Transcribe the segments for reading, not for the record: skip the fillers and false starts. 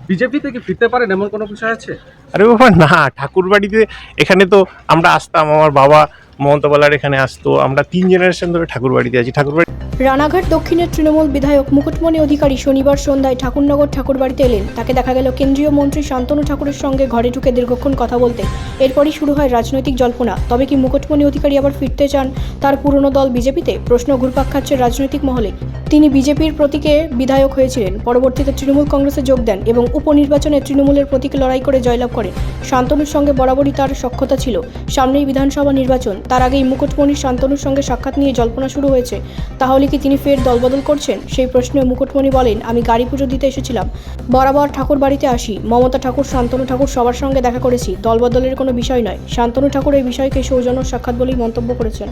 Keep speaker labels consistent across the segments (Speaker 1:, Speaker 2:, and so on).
Speaker 1: BJP থেকে ফিরতে পারেন এমন কোনো বিষয় আছে?
Speaker 2: আরে বাবা না, ঠাকুর বাড়িতে এখানে তো আমরা আসতাম, আমার বাবা মমতা বলার এখানে আসতো, আমরা 3 জেনারেশন ধরে ঠাকুর বাড়িতে আছি। ঠাকুর বাড়ি
Speaker 3: রানাঘাট দক্ষিণের তৃণমূল বিধায়ক মুকুটমণি অধিকারী শনিবার সন্ধ্যায় ঠাকুরনগর ঠাকুরবাড়িতে এলেন। তাকে দেখা গেল কেন্দ্রীয় মন্ত্রী শান্তনু ঠাকুরের সঙ্গে ঘরে ঢুকে দীর্ঘক্ষণ কথা বলতে। এরপরই শুরু হয় রাজনৈতিক জল্পনা। তবে কি মুকুটমণি অধিকারী আবার ফিরতে চান তার পুরনো দল বিজেপিতে? প্রশ্ন ঘুরপাক খাচ্ছে রাজনৈতিক মহলে। তিনি বিজেপির প্রতীকে বিধায়ক হয়েছিলেন, পরবর্তীতে তৃণমূল কংগ্রেসে যোগ দেন এবং উপনির্বাচনে তৃণমূলের প্রতীকে লড়াই করে জয়লাভ করেন। শান্তনুর সঙ্গে বরাবরই তার সখ্যতা ছিল। সামনেই বিধানসভা নির্বাচন, তার আগেই মুকুটমণির শান্তনুর সঙ্গে সাক্ষাৎ নিয়ে জল্পনা শুরু হয়েছে। তাহলে কি তিনি ফের দলবদল করছেন? সেই প্রশ্নে মুকুটমণি বলেন, আমি গাড়ি পুজো দিতে এসেছিলাম, বরাবর ঠাকুর বাড়িতে আসি, মমতা ঠাকুর, শান্তনু ঠাকুর সবার সঙ্গে দেখা করেছি, দলবদলের কোনো বিষয় নয়। শান্তনু ঠাকুর এই বিষয়কে সৌজন্য সাক্ষাৎ বলেই মন্তব্য করেছেন।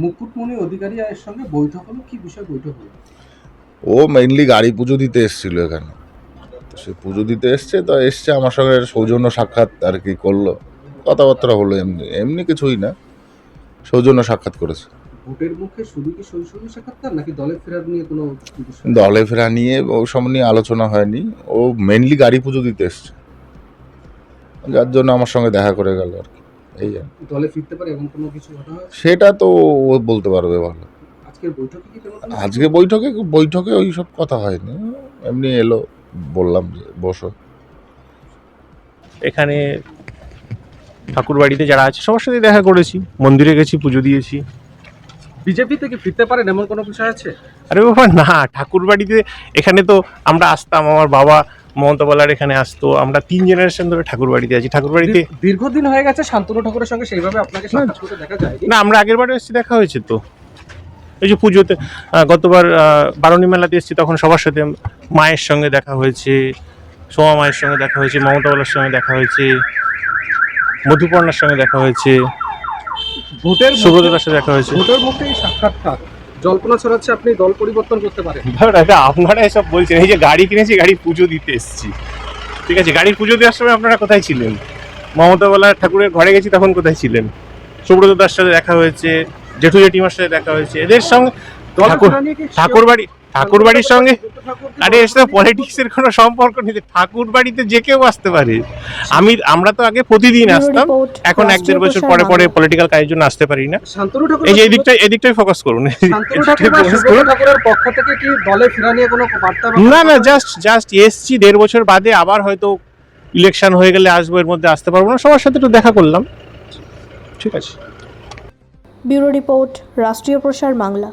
Speaker 1: মুকুটমণি অধিকারী এর সঙ্গে বৈঠক হলো, কি বিষয় বৈঠক হলো?
Speaker 4: ও মেইনলি গাড়ি পুজো দিতে এসেছিল এখানে, তো সে পুজো দিতে এসছে, তো এসছে আমার সঙ্গে সৌজন্য সাক্ষাৎ আর কি করলো, কথাবার্তা হলো, এমনি এমনি কিছুই না, সৌজন্য সাক্ষাৎ করেছে।
Speaker 1: ভোটের মুখে শুধু কি সৌজন্য সাক্ষাৎকার নাকি দলে ফেরার নিয়ে কোনো বিষয়?
Speaker 4: দলে ফেরা নিয়ে ওসব নিয়ে আলোচনা হয়নি, ও মেইনলি গাড়ি পুজো দিতে এসছে, যার জন্য আমার সঙ্গে দেখা করে গেল আর কি, এই আর কি।
Speaker 1: দলে ফিরতে পারে এমন কোনো কিছু কথা হয়?
Speaker 4: সেটা তো ও বলতে পারবে ভালো।
Speaker 1: আজকের বৈঠকে কি তেমন কোনো
Speaker 4: আজকে বৈঠকে ওই সব কথা হয়নি, এমনি এলো, বললাম যে বসো।
Speaker 2: এখানে ঠাকুর বাড়িতে যারা আছে সবার সাথে দেখা করেছি, মন্দিরে গেছি, পুজো দিয়েছি।
Speaker 1: বিজেপি থেকে ফিরতে পারেন এমন কোনো বিষয় আছে?
Speaker 2: আরে বাবা না, ঠাকুর বাড়িতে এখানে তো আমরা আসতাম, আমার বাবা মমতা বলার এখানে আসতো, আমরা 3 জেনারেশন ধরে ঠাকুর বাড়িতে আছি। ঠাকুর বাড়িতে
Speaker 1: দীর্ঘদিন হয়ে গেছে শান্তনু ঠাকুরের সঙ্গে সেইভাবে আপনাকে সাক্ষাৎ করতে দেখা যায়নি।
Speaker 2: না, আমরা আগের বারে এসেছি, দেখা হয়েছে তো, এই যে পুজোতে গতবার বারণী মেলাতে এসেছি, তখন সবার সাথে মায়ের সঙ্গে দেখা হয়েছে, সোমা মায়ের সঙ্গে দেখা হয়েছে, মমতা বলার সঙ্গে দেখা হয়েছে, মধুপর্ণার সঙ্গে দেখা হয়েছে,
Speaker 1: ভোটের
Speaker 2: সুব্রতদার সাথে দেখা হয়েছে।
Speaker 1: ভোটের মুখে এই সাক্ষাৎকার জল্পনা ছড়াচ্ছে আপনি দল পরিবর্তন করতে পারেন।
Speaker 2: দাদা আপনারা এসব বলছেন, এই যে গাড়ি কিনেছি, গাড়ি পুজো দিতে এসেছি, ঠিক আছে, গাড়ির পুজো দেওয়ার সময় আপনারা কোথায় ছিলেন? মমতা বলার ঠাকুরের ঘরে গেছি, তখন কোথায় ছিলেন? সুব্রতদার সাথে দেখা হয়েছে, জেঠু জেঠিমার সাথে দেখা হয়েছে, এদের সঙ্গে ঠাকুর বাড়ির সঙ্গে, আরে এসব পলিটিক্সের কোনো সম্পর্ক নেই, ঠাকুর বাড়িতে যে কেউ আসতে পারে। আমরা তো আগে প্রতিদিন আসতাম, এখন 1-1.5 বছর পরে পরে পলিটিক্যাল কাজের জন্য আসতে পারি না।
Speaker 1: শান্তনু ঠাকুর
Speaker 2: এই যে এদিকটাই ফোকাস করুন।
Speaker 1: শান্তনু ঠাকুর বা সুব্রত ঠাকুরের পক্ষ থেকে কি দলে ফেরা নিয়ে কোনো বার্তা?
Speaker 2: না, জাস্ট এসছি, 1.5 বছর বাদে, আবার হয়তো ইলেকশন হয়ে গেলে আসবো, এর মধ্যে আসতে পারবো না, সবার সাথে একটু দেখা করলাম, ঠিক আছে।
Speaker 3: ব্যুরো রিপোর্ট, রাষ্ট্রীয় প্রসার বাংলা।